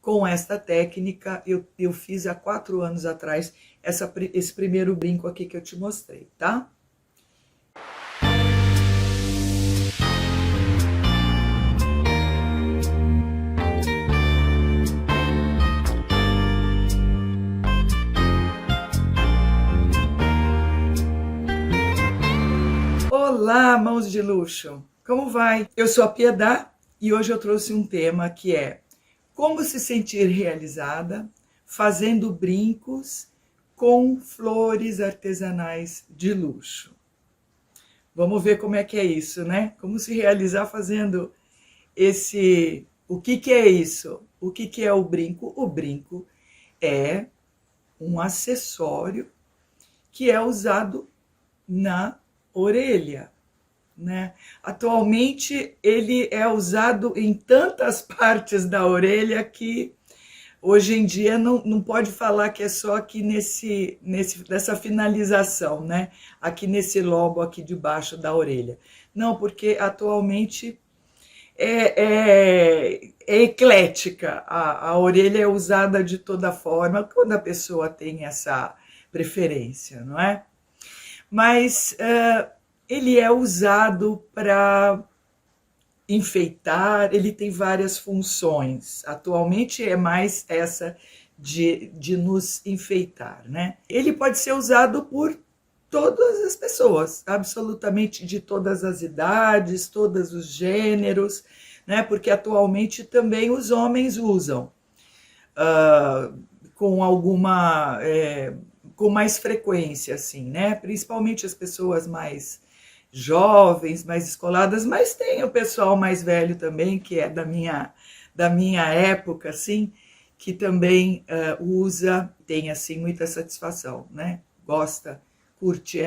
com esta técnica. Eu fiz há 4 anos atrás esse primeiro brinco aqui que eu te mostrei, tá? Olá, mãos de luxo! Como vai? Eu sou a Piedade e hoje eu trouxe um tema que é como se sentir realizada fazendo brincos com flores artesanais de luxo. Vamos ver como é que é isso, né? Como se realizar fazendo esse... O que é isso? O que é o brinco? O brinco é um acessório que é usado na orelha, né? Atualmente ele é usado em tantas partes da orelha que hoje em dia não pode falar que é só aqui nessa finalização, né? Aqui nesse lobo aqui debaixo da orelha. Não, porque atualmente é eclética. A orelha é usada de toda forma quando a pessoa tem essa preferência, não é? Mas ele é usado para enfeitar, ele tem várias funções. Atualmente é mais essa de nos enfeitar, né? Ele pode ser usado por todas as pessoas, absolutamente de todas as idades, todos os gêneros, né? Porque atualmente também os homens usam com alguma... com mais frequência, assim, né? Principalmente as pessoas mais jovens, mais descoladas, mas tem o pessoal mais velho também, que é da minha época, assim, que também usa, tem, assim, muita satisfação, né? Gosta, curte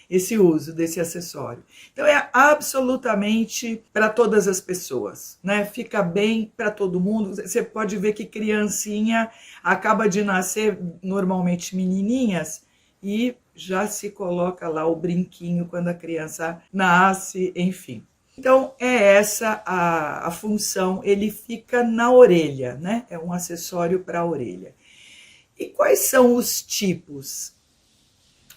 esse uso desse acessório. Então é absolutamente para todas as pessoas, né? Fica bem para todo mundo. Você pode ver que criancinha acaba de nascer, normalmente menininhas, e já se coloca lá o brinquinho quando a criança nasce, enfim. Então é essa a função, ele fica na orelha, né? É um acessório para a orelha. E quais são os tipos?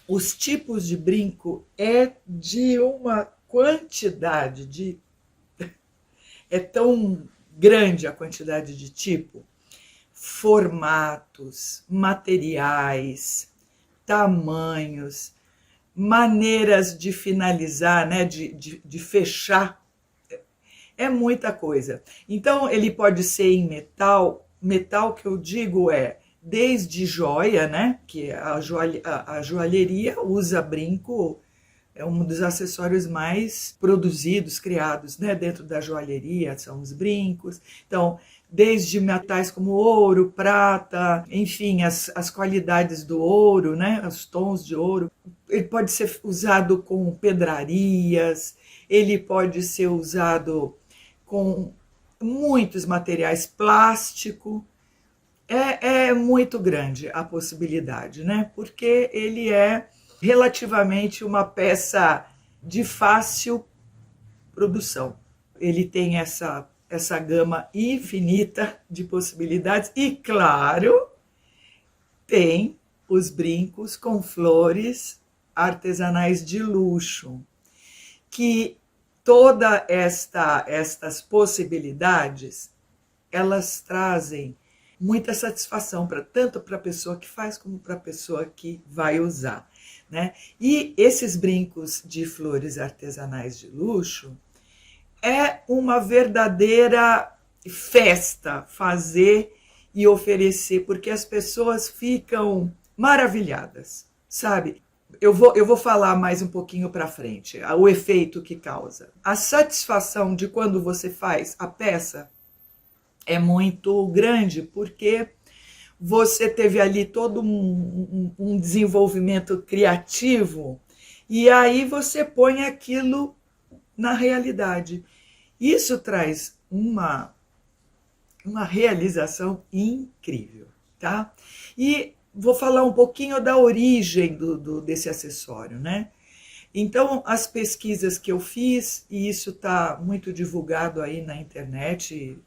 Os tipos de brinco é de uma quantidade é tão grande a quantidade de tipo, formatos, materiais, tamanhos, maneiras de finalizar, né, de fechar, é muita coisa. Então ele pode ser em metal que eu digo desde joia, né? Que a joalheria usa brinco, é um dos acessórios mais produzidos, criados, né? Dentro da joalheria são os brincos. Então, desde metais como ouro, prata, enfim, as qualidades do ouro, né? Os tons de ouro. Ele pode ser usado com pedrarias, ele pode ser usado com muitos materiais, plástico. É muito grande a possibilidade, né? Porque ele é relativamente uma peça de fácil produção. Ele tem essa gama infinita de possibilidades e, claro, tem os brincos com flores artesanais de luxo, que todas estas possibilidades, elas trazem muita satisfação tanto para a pessoa que faz como para a pessoa que vai usar, né? E esses brincos de flores artesanais de luxo é uma verdadeira festa fazer e oferecer, porque as pessoas ficam maravilhadas, sabe? Eu vou falar mais um pouquinho para frente, o efeito que causa. A satisfação de quando você faz a peça é muito grande, porque você teve ali todo um desenvolvimento criativo e aí você põe aquilo na realidade. Isso traz uma realização incrível, tá? E vou falar um pouquinho da origem desse acessório, né? Então, as pesquisas que eu fiz, e isso está muito divulgado aí na internet,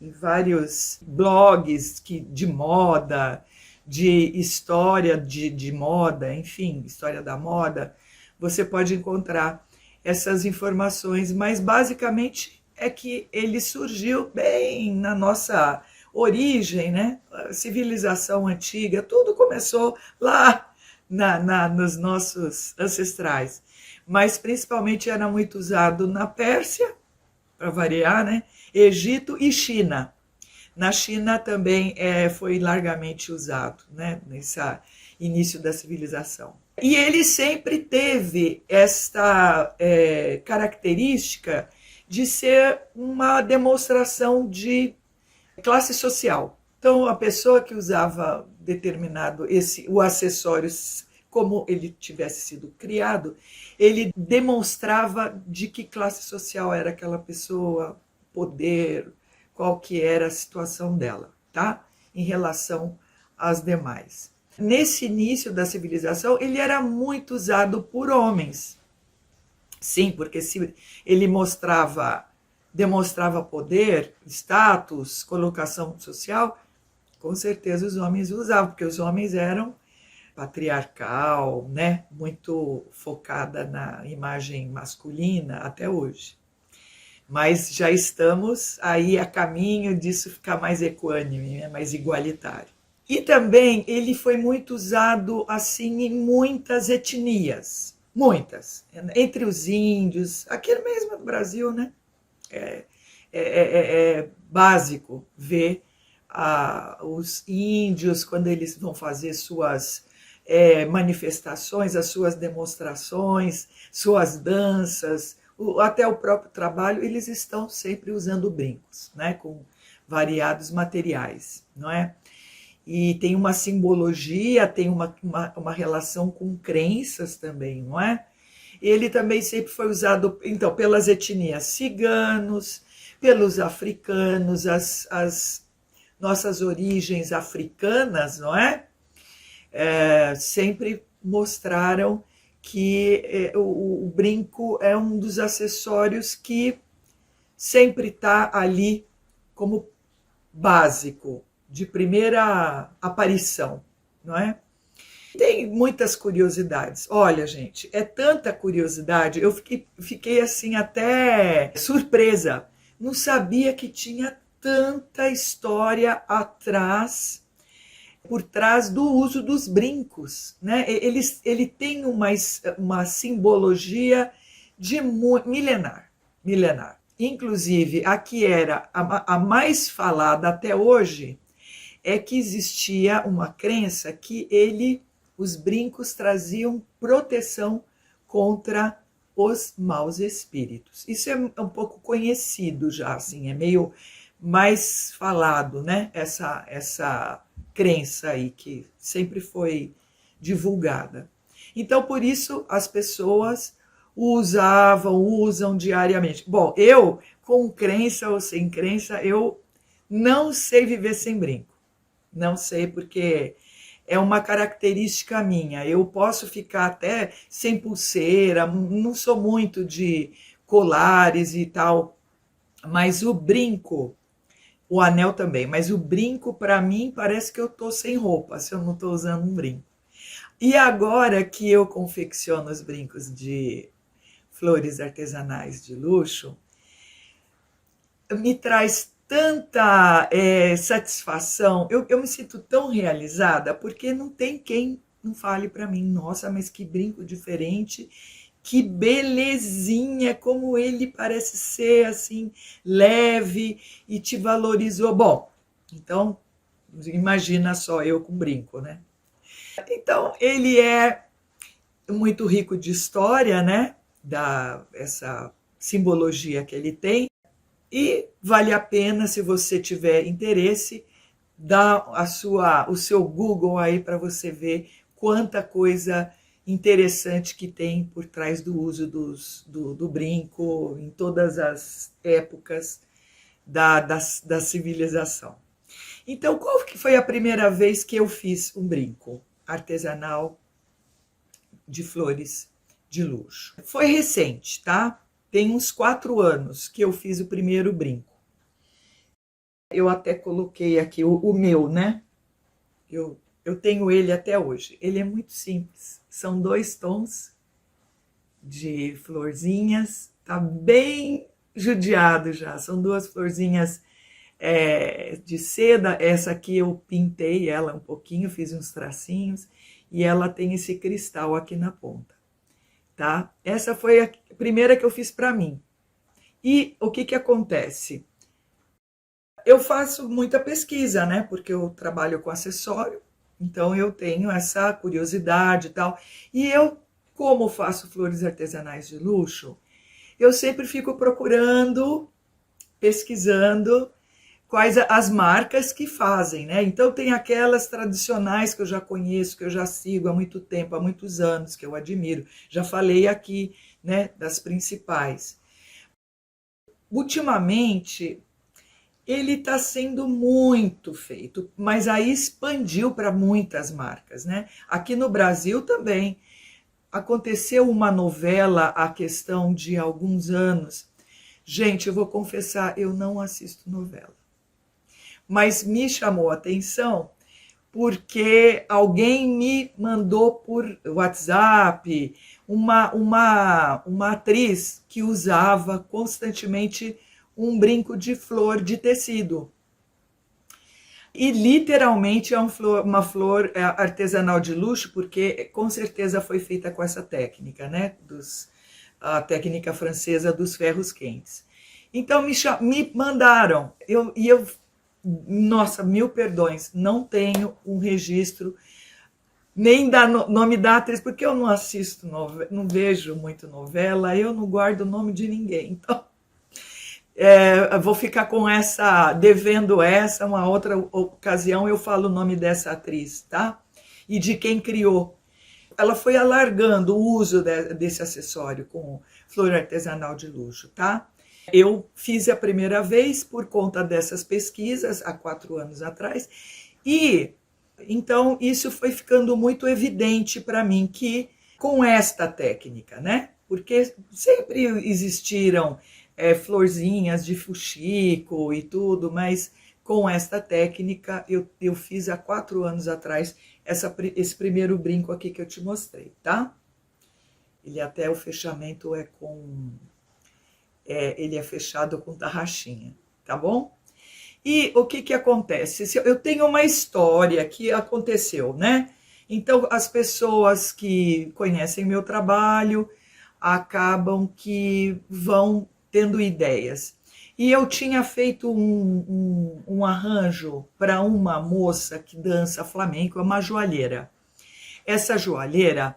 em vários blogs de moda, de história de moda, enfim, história da moda, você pode encontrar essas informações, mas basicamente é que ele surgiu bem na nossa origem, né? A civilização antiga, tudo começou lá nos nossos ancestrais, mas principalmente era muito usado na Pérsia, para variar, né? Egito e China. Na China também foi largamente usado, né? Nesse início da civilização. E ele sempre teve esta característica de ser uma demonstração de classe social. Então, a pessoa que usava determinado o acessório como ele tivesse sido criado, ele demonstrava de que classe social era aquela pessoa, poder, qual que era a situação dela, tá? Em relação às demais. Nesse início da civilização, ele era muito usado por homens. Sim, porque se ele demonstrava poder, status, colocação social, com certeza os homens usavam, porque os homens eram patriarcal, né? Muito focada na imagem masculina até hoje. Mas já estamos aí a caminho disso ficar mais equânime, né? Mais igualitário. E também ele foi muito usado assim em muitas etnias, muitas, entre os índios, aqui mesmo no Brasil, né? É básico ver os índios quando eles vão fazer suas manifestações, as suas demonstrações, suas danças, até o próprio trabalho, eles estão sempre usando brincos, né? Com variados materiais, não é? E tem uma simbologia, tem uma relação com crenças também, não é? Ele também sempre foi usado, então, pelas etnias ciganos, pelos africanos, as nossas origens africanas, não é? Sempre mostraram que o brinco é um dos acessórios que sempre está ali como básico, de primeira aparição, não é? Tem muitas curiosidades. Olha, gente, é tanta curiosidade. Eu fiquei assim até surpresa. Não sabia que tinha tanta história atrás, por trás do uso dos brincos, né? Ele tem uma simbologia de milenar. Inclusive, a que era a mais falada até hoje é que existia uma crença que os brincos traziam proteção contra os maus espíritos. Isso é um pouco conhecido já, assim, é meio mais falado, né? Essa crença aí que sempre foi divulgada. Então, por isso, as pessoas usam diariamente. Bom, eu, com crença ou sem crença, eu não sei viver sem brinco. Não sei, porque é uma característica minha. Eu posso ficar até sem pulseira, não sou muito de colares e tal, mas o brinco, o anel também, mas o brinco, para mim, parece que eu estou sem roupa se eu não estou usando um brinco. E agora que eu confecciono os brincos de flores artesanais de luxo, me traz tanta satisfação, eu me sinto tão realizada, porque não tem quem não fale para mim, nossa, mas que brinco diferente, que belezinha, como ele parece ser assim, leve e te valorizou. Bom, então, imagina só eu com brinco, né? Então, ele é muito rico de história, né? Essa simbologia que ele tem. E vale a pena, se você tiver interesse, dar o seu Google aí para você ver quanta coisa interessante que tem por trás do uso do brinco em todas as épocas da civilização. Então, qual que foi a primeira vez que eu fiz um brinco artesanal de flores de luxo? Foi recente, tá? Tem uns 4 anos que eu fiz o primeiro brinco. Eu até coloquei aqui o meu, né? Eu tenho ele até hoje. Ele é muito simples. São 2 tons de florzinhas. Tá bem judiado já. São 2 florzinhas de seda. Essa aqui eu pintei ela um pouquinho, fiz uns tracinhos. E ela tem esse cristal aqui na ponta, tá? Essa foi a primeira que eu fiz para mim. E o que acontece? Eu faço muita pesquisa, né? Porque eu trabalho com acessório, então eu tenho essa curiosidade e tal. E eu, como faço flores artesanais de luxo, eu sempre fico procurando, pesquisando quais as marcas que fazem, né? Então tem aquelas tradicionais que eu já conheço, que eu já sigo há muito tempo, há muitos anos, que eu admiro. Já falei aqui, né, das principais. Ultimamente, ele está sendo muito feito, mas aí expandiu para muitas marcas, né? Aqui no Brasil também aconteceu uma novela, a questão de alguns anos. Gente, eu vou confessar, eu não assisto novela, mas me chamou a atenção porque alguém me mandou por WhatsApp uma atriz que usava constantemente um brinco de flor de tecido. E literalmente é uma flor artesanal de luxo, porque com certeza foi feita com essa técnica, né? A técnica francesa dos ferros quentes. Então me mandaram, nossa, mil perdões, não tenho um registro nem da nome da atriz, porque eu não assisto novela, não vejo muito novela, eu não guardo o nome de ninguém. Então, vou ficar com essa, devendo essa, uma outra ocasião eu falo o nome dessa atriz, tá? E de quem criou. Ela foi alargando o uso desse acessório com flor artesanal de luxo, tá? Eu fiz a primeira vez por conta dessas pesquisas, há 4 anos atrás, e então isso foi ficando muito evidente para mim que com esta técnica, né? Porque sempre existiram florzinhas de fuxico e tudo, mas com esta técnica eu fiz há 4 anos atrás esse primeiro brinco aqui que eu te mostrei, tá? Ele até o fechamento ele é fechado com tarraxinha, tá bom? E o que acontece? Eu tenho uma história que aconteceu, né? Então, as pessoas que conhecem meu trabalho acabam que vão tendo ideias. E eu tinha feito um arranjo para uma moça que dança flamenco, uma joalheira. Essa joalheira,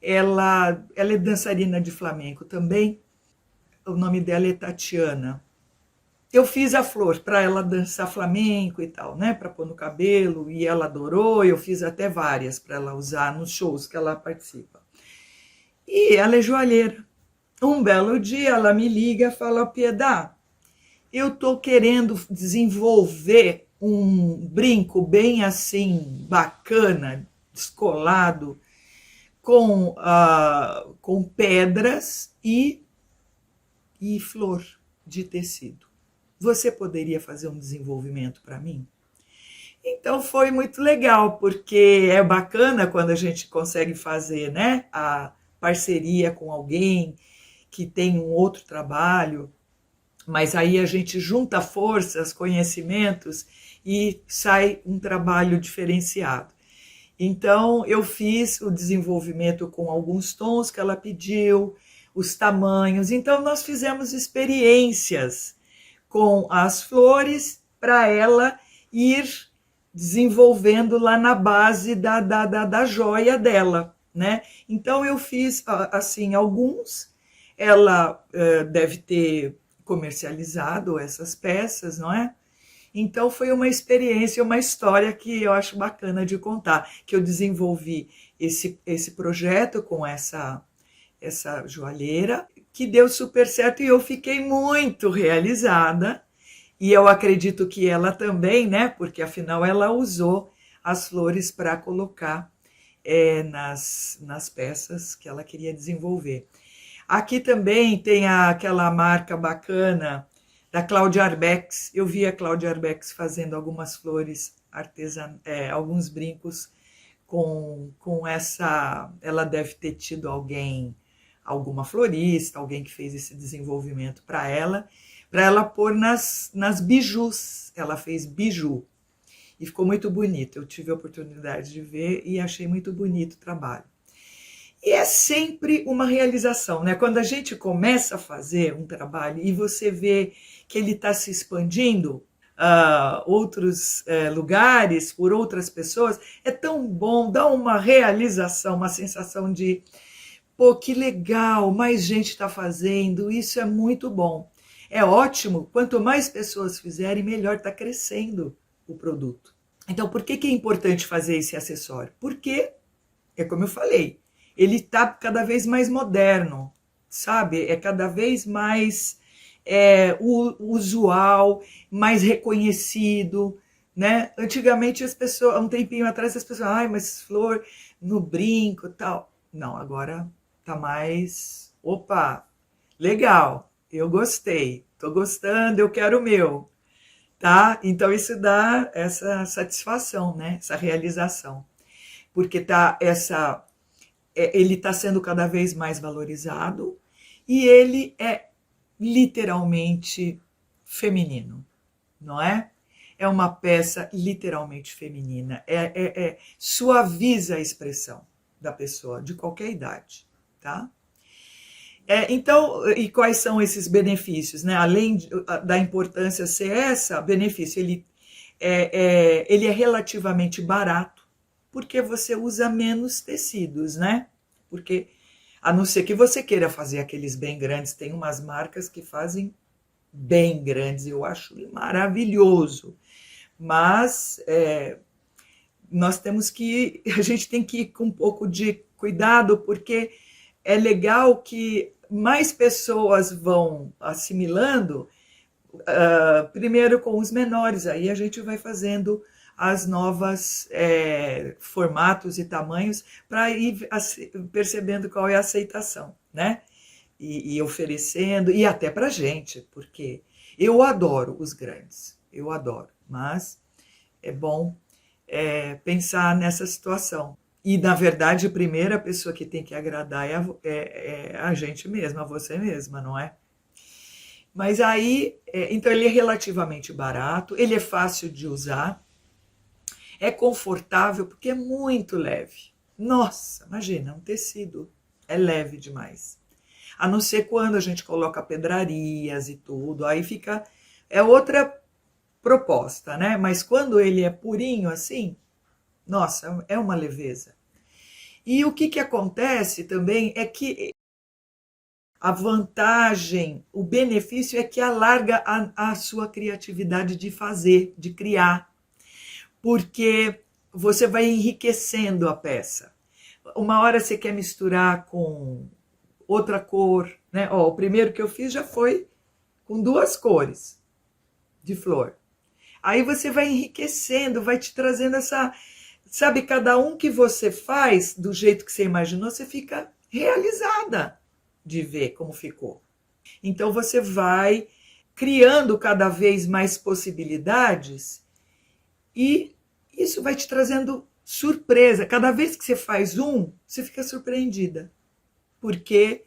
ela é dançarina de flamenco também. O nome dela é Tatiana. Eu fiz a flor para ela dançar flamenco e tal, né? Para pôr no cabelo, e ela adorou. Eu fiz até várias para ela usar nos shows que ela participa. E ela é joalheira. Um belo dia ela me liga e fala: Piedade, eu tô querendo desenvolver um brinco bem assim, bacana, descolado, com pedras e flor de tecido. Você poderia fazer um desenvolvimento para mim? Então foi muito legal, porque é bacana quando a gente consegue fazer, né, a parceria com alguém que tem um outro trabalho, mas aí a gente junta forças, conhecimentos e sai um trabalho diferenciado. Então eu fiz o desenvolvimento com alguns tons que ela pediu, os tamanhos. Então nós fizemos experiências com as flores para ela ir desenvolvendo lá na base da joia dela, né? Então eu fiz assim alguns, ela deve ter comercializado essas peças, não é? Então foi uma experiência, uma história que eu acho bacana de contar, que eu desenvolvi esse projeto com essa joalheira, que deu super certo e eu fiquei muito realizada. E eu acredito que ela também, né? Porque afinal ela usou as flores para colocar nas peças que ela queria desenvolver. Aqui também tem aquela marca bacana da Cláudia Arbex. Eu vi a Cláudia Arbex fazendo algumas flores alguns brincos com essa... Ela deve ter tido alguma florista, alguém que fez esse desenvolvimento para ela pôr nas bijus. Ela fez biju e ficou muito bonito. Eu tive a oportunidade de ver e achei muito bonito o trabalho. E é sempre uma realização, né? Quando a gente começa a fazer um trabalho e você vê que ele está se expandindo outros lugares, por outras pessoas, é tão bom, dá uma realização, uma sensação de, pô, que legal, mais gente está fazendo, isso é muito bom. É ótimo, quanto mais pessoas fizerem, melhor está crescendo o produto. Então, por que é importante fazer esse acessório? Porque, é como eu falei, ele está cada vez mais moderno, sabe? É cada vez mais usual, mais reconhecido, né? Antigamente as pessoas, um tempinho atrás as pessoas, ai, mas flor no brinco, tal. Não, agora tá mais, opa, legal, eu gostei, tô gostando, eu quero o meu, tá? Então isso dá essa satisfação, né? Essa realização, porque ele está sendo cada vez mais valorizado e ele é literalmente feminino, não é? É uma peça literalmente feminina, suaviza a expressão da pessoa, de qualquer idade, tá? Então, e quais são esses benefícios, né? Além da importância ser essa, benefício, ele é relativamente barato, porque você usa menos tecidos, né? Porque, a não ser que você queira fazer aqueles bem grandes, tem umas marcas que fazem bem grandes, eu acho maravilhoso. Mas a gente tem que ir com um pouco de cuidado, porque é legal que mais pessoas vão assimilando, primeiro com os menores, aí a gente vai fazendo as novas formatos e tamanhos para ir percebendo qual é a aceitação, né? E oferecendo, e até para gente, porque eu adoro os grandes, eu adoro, mas é bom pensar nessa situação. E, na verdade, a primeira pessoa que tem que agradar é a gente mesma, você mesma, não é? Mas aí, então ele é relativamente barato, ele é fácil de usar, é confortável porque é muito leve. Nossa, imagina, um tecido é leve demais. A não ser quando a gente coloca pedrarias e tudo, aí é outra proposta, né? Mas quando ele é purinho assim, nossa, é uma leveza. E o que acontece também é que a vantagem, o benefício é que alarga a sua criatividade de fazer, de criar, porque você vai enriquecendo a peça. Uma hora você quer misturar com outra cor, né? Ó, o primeiro que eu fiz já foi com 2 cores de flor. Aí você vai enriquecendo, vai te trazendo essa... Sabe, cada um que você faz do jeito que você imaginou, você fica realizada de ver como ficou. Então você vai criando cada vez mais possibilidades e isso vai te trazendo surpresa. Cada vez que você faz você fica surpreendida, porque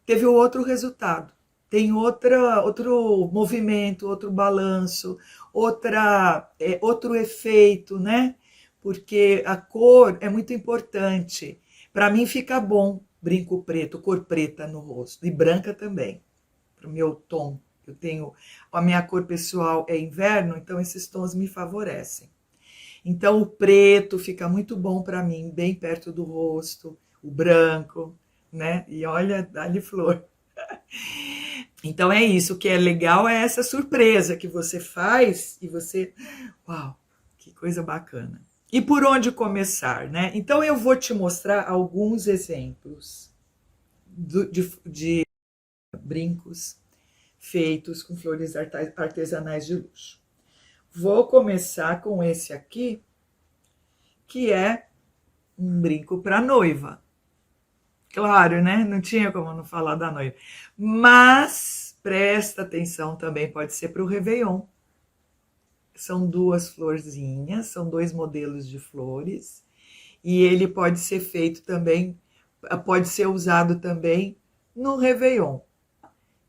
teve outro resultado. Tem outro movimento, outro balanço, outro efeito, né? Porque a cor é muito importante. Para mim fica bom brinco preto, cor preta no rosto, e branca também, para o meu tom. A minha cor pessoal é inverno, então esses tons me favorecem. Então o preto fica muito bom para mim, bem perto do rosto, o branco, né? E olha, dá-lhe flor. Então é isso, o que é legal é essa surpresa que você faz e você... Uau, que coisa bacana. E por onde começar, né? Então eu vou te mostrar alguns exemplos de brincos feitos com flores artesanais de luxo. Vou começar com esse aqui, que é um brinco para noiva. Claro, né? Não tinha como não falar da noiva. Mas presta atenção também, pode ser para o Réveillon. São 2 florzinhas, são 2 modelos de flores, e ele pode ser feito também, pode ser usado também no Réveillon.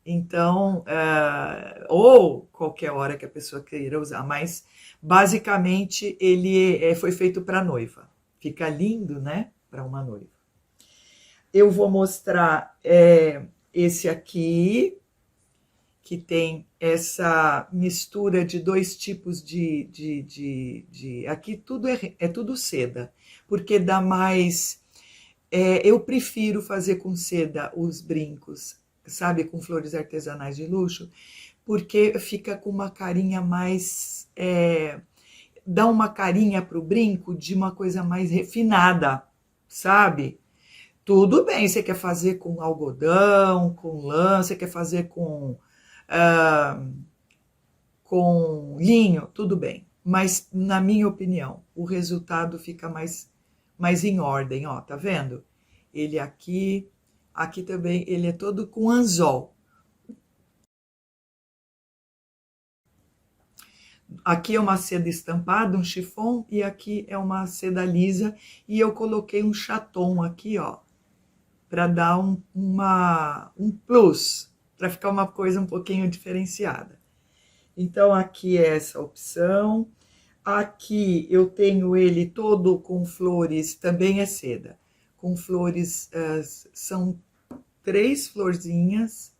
Então, ou qualquer hora que a pessoa queira usar, mas basicamente ele foi feito para noiva. Fica lindo, né? Para uma noiva. Eu vou mostrar esse aqui, que tem essa mistura de 2 tipos aqui tudo é tudo seda, porque dá mais... eu prefiro fazer com seda os brincos, sabe, com flores artesanais de luxo, porque fica com uma carinha mais... dá uma carinha para o brinco de uma coisa mais refinada, sabe? Tudo bem, você quer fazer com algodão, com lã, você quer fazer com linho, tudo bem. Mas, na minha opinião, o resultado fica mais em ordem, ó, tá vendo? Ele aqui também, ele é todo com anzol. Aqui é uma seda estampada, um chiffon, e aqui é uma seda lisa, e eu coloquei um chaton aqui, ó, para dar um plus, para ficar uma coisa um pouquinho diferenciada. Então, aqui é essa opção. Aqui eu tenho ele todo com flores, também é seda. Com flores, são 3 florzinhas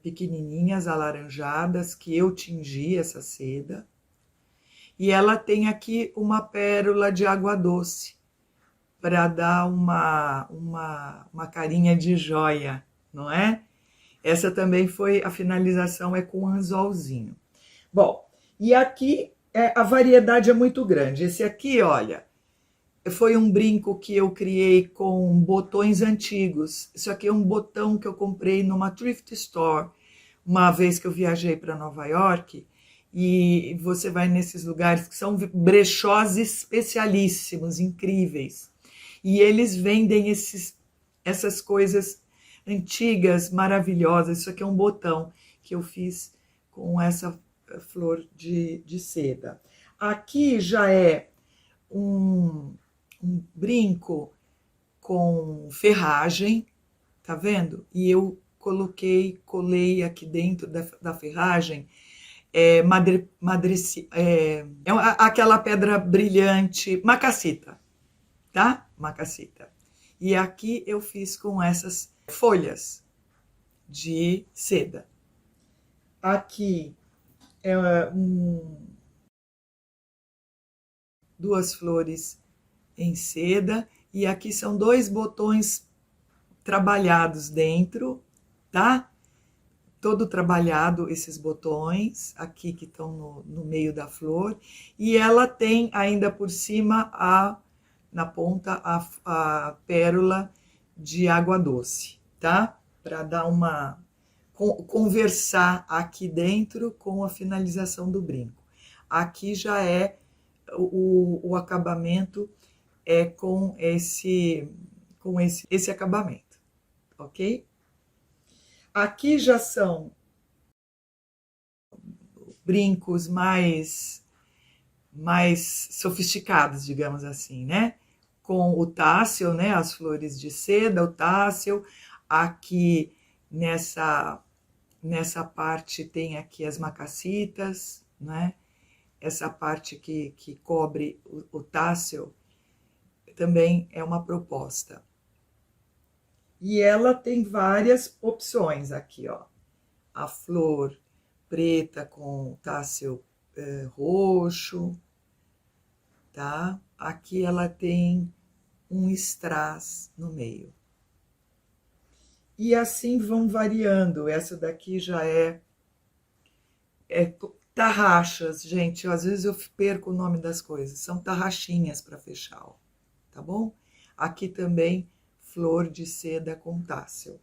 pequenininhas, alaranjadas, que eu tingi essa seda. E ela tem aqui uma pérola de água doce, para dar uma carinha de joia, não é? Essa também foi, a finalização é com anzolzinho. Bom, e aqui a variedade é muito grande. Esse aqui, olha, foi um brinco que eu criei com botões antigos. Isso aqui é um botão que eu comprei numa thrift store, uma vez que eu viajei para Nova York, e você vai nesses lugares que são brechós especialíssimos, incríveis. E eles vendem essas coisas antigas, maravilhosas. Isso aqui é um botão que eu fiz com essa flor de seda. Aqui já é um brinco com ferragem, tá vendo? E eu colei aqui dentro da ferragem aquela pedra brilhante, macassita, tá? Macassita. E aqui eu fiz com essas folhas de seda. Aqui é 2 flores em seda, e aqui são 2 botões trabalhados dentro, tá? Todo trabalhado esses botões aqui que estão no meio da flor, e ela tem ainda por cima na ponta a pérola de água doce, tá? Para dar conversar aqui dentro com a finalização do brinco. Aqui já é o acabamento com esse acabamento, ok? Aqui já são brincos mais sofisticados, digamos assim, né? Com o tassel, né? As flores de seda, o tassel. Aqui nessa parte tem aqui as macassitas, né? Essa parte que cobre o tassel também é uma proposta. E ela tem várias opções aqui, ó. A flor preta com tassel roxo, tá? Aqui ela tem um strass no meio. E assim vão variando. Essa daqui já é tarraxas, gente. Às vezes eu perco o nome das coisas. São tarraxinhas para fechar, ó, tá bom? Aqui também flor de seda com tassel.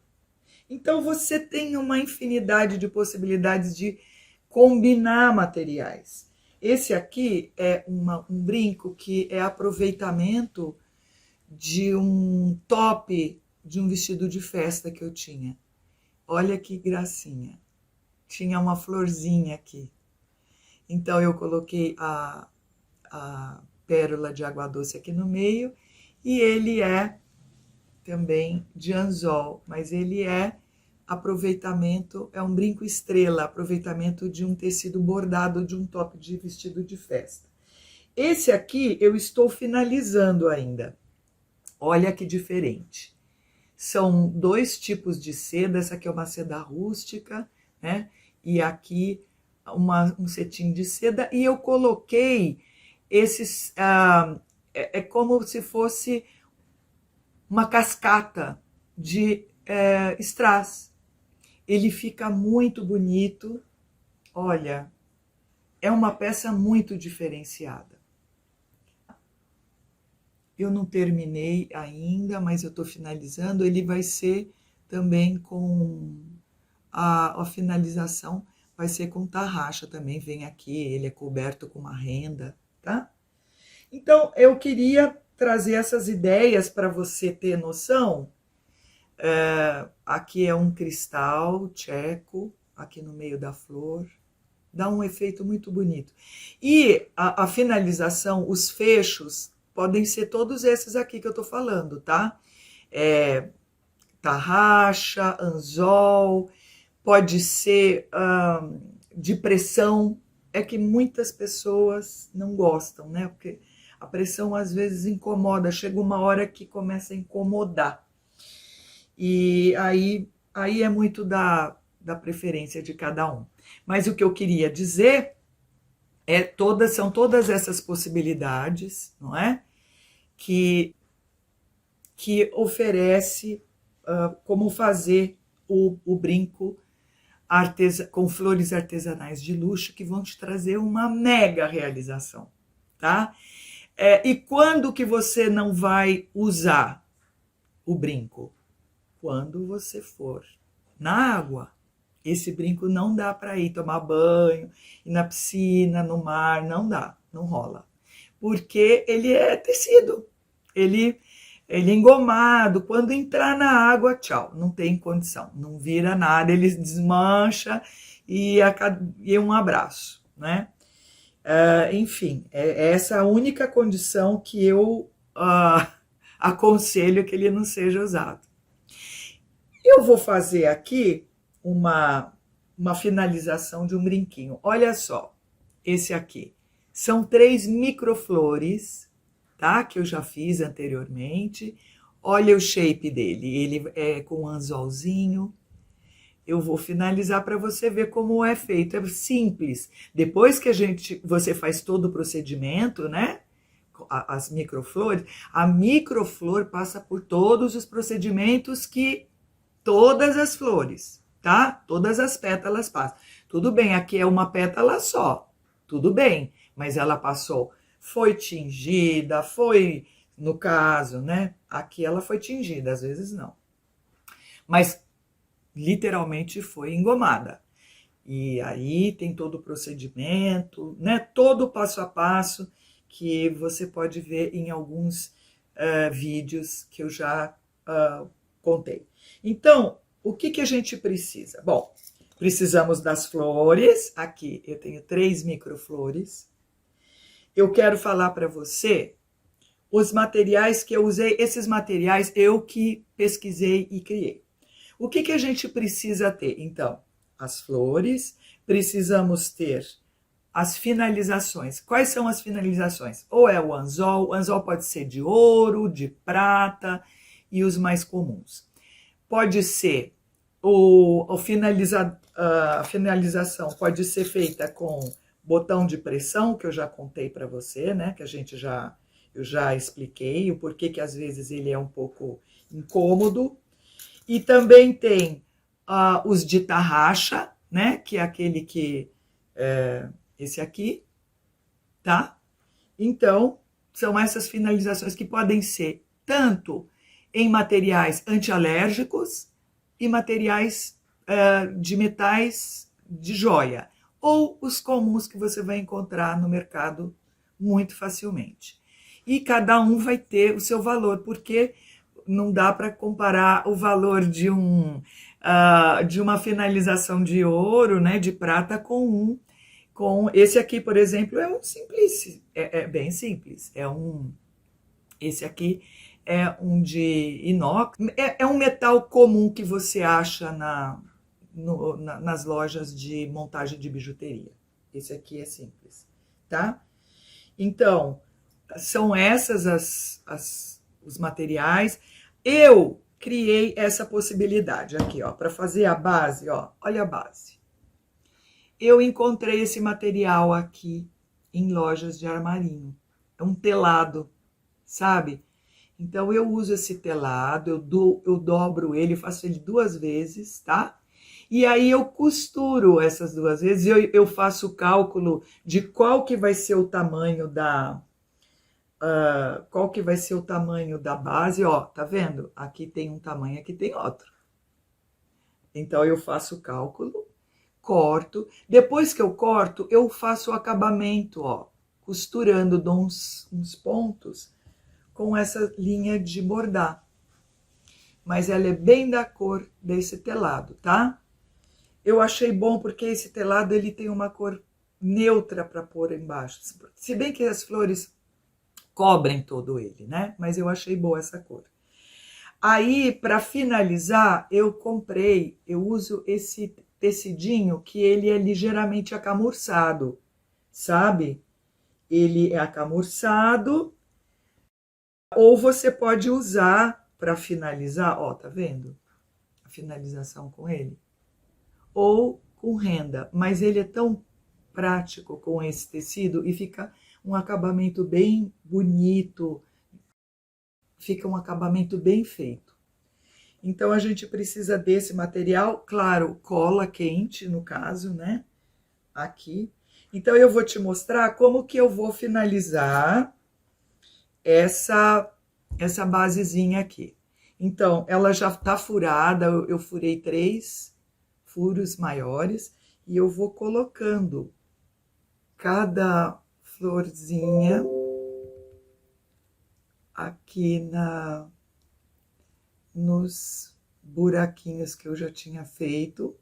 Então, você tem uma infinidade de possibilidades de combinar materiais. Esse aqui é um brinco que é aproveitamento de um top de um vestido de festa que eu tinha. Olha que gracinha. Tinha uma florzinha aqui. Então eu coloquei a pérola de água doce aqui no meio e ele é também de anzol, mas ele é aproveitamento, é um brinco estrela, aproveitamento de um tecido bordado de um top de vestido de festa. Esse aqui eu estou finalizando ainda. Olha que diferente. São dois tipos de seda, essa aqui é uma seda rústica, né? E aqui um cetim de seda, e eu coloquei esses, é como se fosse uma cascata de strass. Ele fica muito bonito, olha, é uma peça muito diferenciada. Eu não terminei ainda, mas eu estou finalizando. Ele vai ser também com a finalização, vai ser com tarraxa também. Vem aqui, ele é coberto com uma renda, tá? Então, eu queria trazer essas ideias para você ter noção. Aqui é um cristal tcheco, aqui no meio da flor. Dá um efeito muito bonito. E a finalização, os fechos, podem ser todos esses aqui que eu tô falando, tá? Tarraxa, anzol, pode ser de pressão. É que muitas pessoas não gostam, né? Porque a pressão às vezes incomoda, chega uma hora que começa a incomodar. E aí é muito da preferência de cada um. Mas o que eu queria dizer são todas essas possibilidades, não é? Que oferece como fazer o brinco com flores artesanais de luxo, que vão te trazer uma mega realização, tá? E quando que você não vai usar o brinco? Quando você for na água. Esse brinco não dá para ir tomar banho, ir na piscina, no mar, não dá, não rola. Porque ele é tecido, ele é engomado, quando entrar na água, tchau, não tem condição, não vira nada, ele desmancha e um abraço, né? Enfim, é essa a única condição que eu aconselho que ele não seja usado. Eu vou fazer aqui uma finalização de um brinquinho. Olha só, esse aqui. São 3 microflores, tá? Que eu já fiz anteriormente. Olha o shape dele. Ele é com um anzolzinho. Eu vou finalizar para você ver como é feito. É simples. Depois que você faz todo o procedimento, né? As microflores, a microflor passa por todos os procedimentos que todas as flores, tá? Todas as pétalas passam. Tudo bem, aqui é uma pétala só, tudo bem, mas ela passou, foi tingida, foi, no caso, né? Aqui ela foi tingida, às vezes não. Mas literalmente foi engomada. E aí tem todo o procedimento, né? Todo o passo a passo que você pode ver em alguns vídeos que eu já contei. Então, o que a gente precisa? Bom, precisamos das flores. Aqui eu tenho 3 microflores. Eu quero falar para você os materiais que eu usei. Esses materiais eu que pesquisei e criei. O que a gente precisa ter? Então, as flores, precisamos ter as finalizações. Quais são as finalizações? Ou é o anzol pode ser de ouro, de prata e os mais comuns. Pode ser a finalização pode ser feita com botão de pressão, que eu já contei para você, né? Que eu já expliquei o porquê que às vezes ele é um pouco incômodo. E também tem os de tarraxa, né? Que é aquele que esse aqui, tá? Então, são essas finalizações que podem ser tanto em materiais antialérgicos e materiais de metais de joia, ou os comuns que você vai encontrar no mercado muito facilmente. E cada um vai ter o seu valor, porque não dá para comparar o valor de um de uma finalização de ouro, né, de prata com esse aqui, por exemplo, é um simples, é bem simples, esse aqui é um de inox, é um metal comum que você acha nas lojas de montagem de bijuteria. Esse aqui é simples, tá? Então, são essas os materiais. Eu criei essa possibilidade aqui, ó, para fazer a base, ó, olha a base. Eu encontrei esse material aqui em lojas de armarinho. É um telado, sabe? Então, eu uso esse telado, eu dobro ele, faço ele 2 vezes, tá? E aí eu costuro essas 2 vezes, eu faço o cálculo de qual que vai ser o tamanho qual que vai ser o tamanho da base, ó, tá vendo? Aqui tem um tamanho, aqui tem outro. Então, eu faço o cálculo, corto. Depois que eu corto, eu faço o acabamento, ó, costurando, dou uns pontos com essa linha de bordar. Mas ela é bem da cor desse telado, tá? Eu achei bom porque esse telado ele tem uma cor neutra para pôr embaixo. Se bem que as flores cobrem todo ele, né? Mas eu achei boa essa cor. Aí, para finalizar, eu uso esse tecidinho que ele é ligeiramente acamurçado, sabe? Ele é acamurçado, ou você pode usar para finalizar, ó, tá vendo? A finalização com ele. Ou com renda, mas ele é tão prático com esse tecido e fica um acabamento bem bonito, fica um acabamento bem feito. Então, a gente precisa desse material, claro, cola quente, no caso, né? Aqui. Então, eu vou te mostrar como que eu vou finalizar essa basezinha aqui. Então, ela já tá furada, eu furei 3 furos maiores e eu vou colocando cada florzinha aqui nos buraquinhos que eu já tinha feito.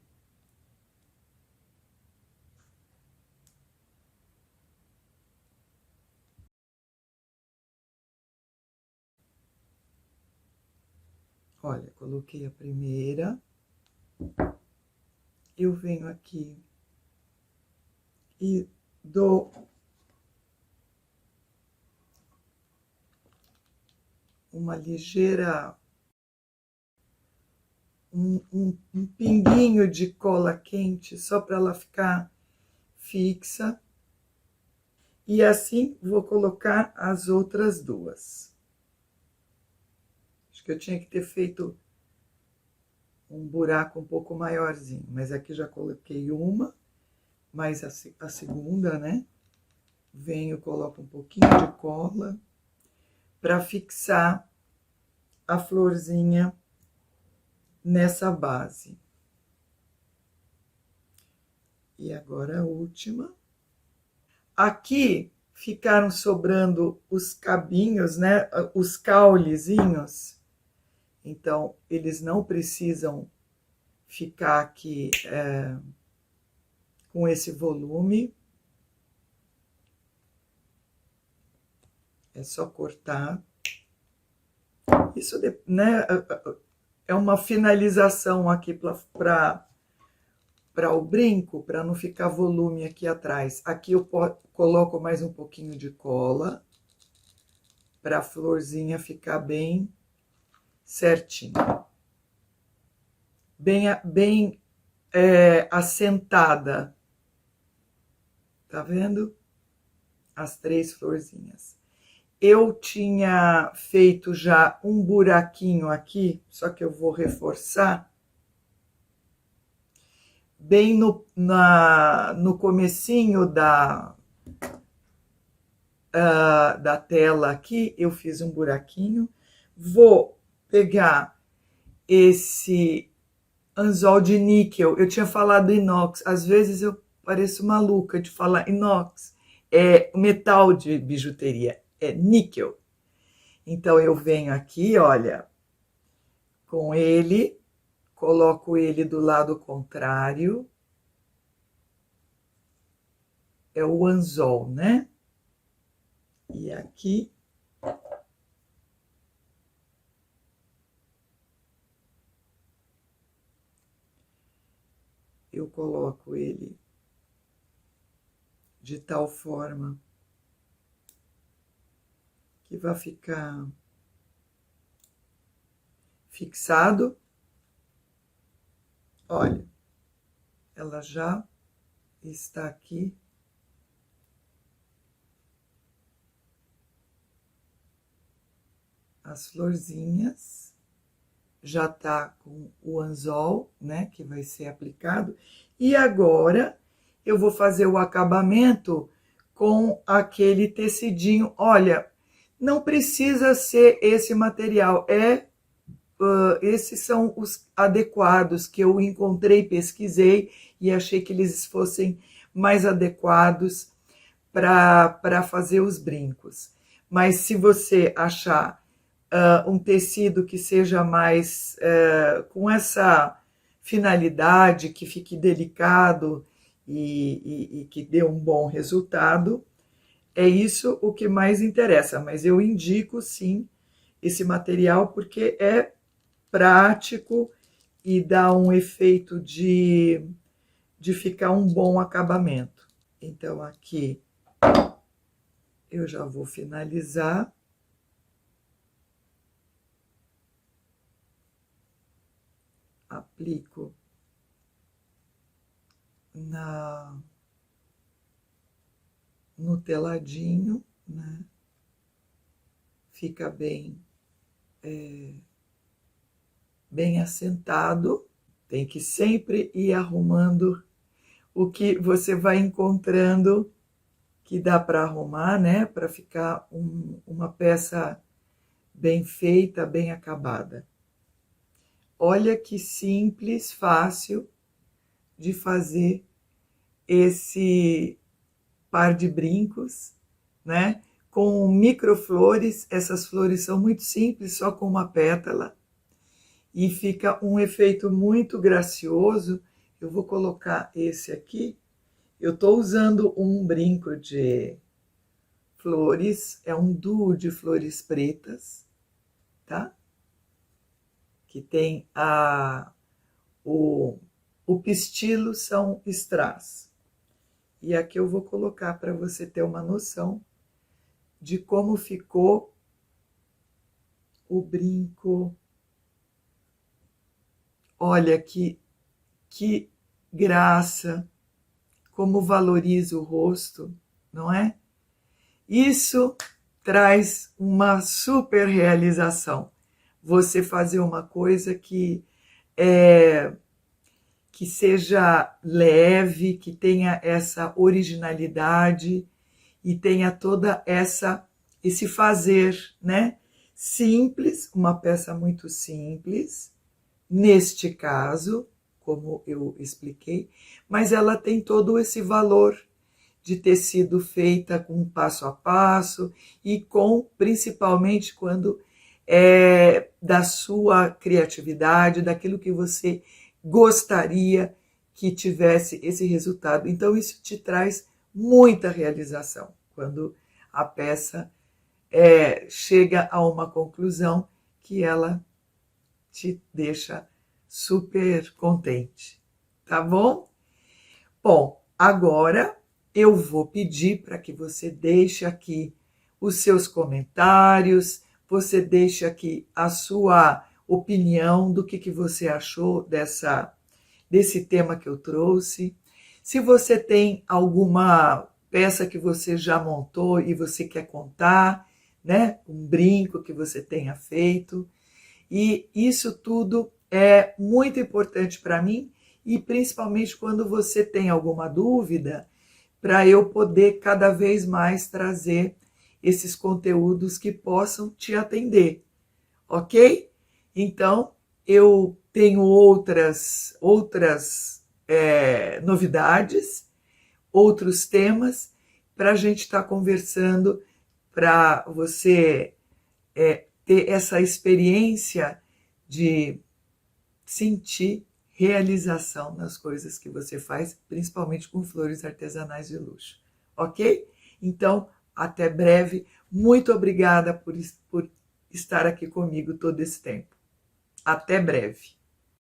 Olha, coloquei a primeira. Eu venho aqui e dou uma ligeira, um pinguinho de cola quente, só para ela ficar fixa. E assim vou colocar as outras 2. Acho que eu tinha que ter feito um buraco um pouco maiorzinho, mas aqui já coloquei uma, mais a segunda, né? Venho, coloco um pouquinho de cola para fixar a florzinha nessa base. E agora a última. Aqui ficaram sobrando os cabinhos, né? Os caulezinhos. Então, eles não precisam ficar aqui com esse volume. É só cortar. Isso, né, é uma finalização aqui para o brinco, para não ficar volume aqui atrás. Aqui eu coloco mais um pouquinho de cola, para a florzinha ficar bem certinha. Bem assentada. Tá vendo? As 3 florzinhas. Eu tinha feito já um buraquinho aqui, só que eu vou reforçar. Bem no comecinho da tela aqui, eu fiz um buraquinho. Vou pegar esse anzol de níquel. Eu tinha falado inox. Às vezes eu pareço maluca de falar inox. É metal de bijuteria. É níquel. Então, eu venho aqui, olha, com ele, coloco ele do lado contrário. É o anzol, né? E aqui eu coloco ele de tal forma que vai ficar fixado. Olha, ela já está aqui. As florzinhas, já tá com o anzol, né, que vai ser aplicado. E agora eu vou fazer o acabamento com aquele tecidinho. Olha, não precisa ser esse material, esses são os adequados que eu encontrei, pesquisei e achei que eles fossem mais adequados para fazer os brincos. Mas se você achar um tecido que seja mais com essa finalidade, que fique delicado e que dê um bom resultado, é isso o que mais interessa. Mas eu indico sim esse material porque é prático e dá um efeito de ficar um bom acabamento. Então aqui eu já vou finalizar. Aplico no teladinho, né? Fica bem bem assentado. Tem que sempre ir arrumando o que você vai encontrando que dá para arrumar, né? Para ficar uma peça bem feita, bem acabada. Olha que simples, fácil de fazer esse par de brincos, né? Com microflores, essas flores são muito simples, só com uma pétala, e fica um efeito muito gracioso. Eu vou colocar esse aqui. Eu estou usando um brinco de flores, é um duo de flores pretas, tá? Que tem o pistilo são strass. E aqui eu vou colocar para você ter uma noção de como ficou o brinco. Olha que graça, como valoriza o rosto, não é? Isso traz uma super realização. Você fazer uma coisa que seja leve, que tenha essa originalidade e tenha toda esse fazer, né? Simples, uma peça muito simples, neste caso, como eu expliquei, mas ela tem todo esse valor de ter sido feita com passo a passo e com, principalmente, quando é da sua criatividade, daquilo que você gostaria que tivesse esse resultado. Então, isso te traz muita realização, quando a peça chega a uma conclusão que ela te deixa super contente, tá bom? Bom, agora eu vou pedir para que você deixe aqui os seus comentários, você deixe aqui a sua opinião do que você achou desse tema que eu trouxe. Se você tem alguma peça que você já montou e você quer contar, né? Um brinco que você tenha feito. E isso tudo é muito importante para mim, e principalmente quando você tem alguma dúvida, para eu poder cada vez mais trazer esses conteúdos que possam te atender, ok? Então, eu tenho outras novidades, outros temas para a gente estar conversando, para você ter essa experiência de sentir realização nas coisas que você faz, principalmente com flores artesanais de luxo, ok? Então, até breve. Muito obrigada por estar aqui comigo todo esse tempo. Até breve.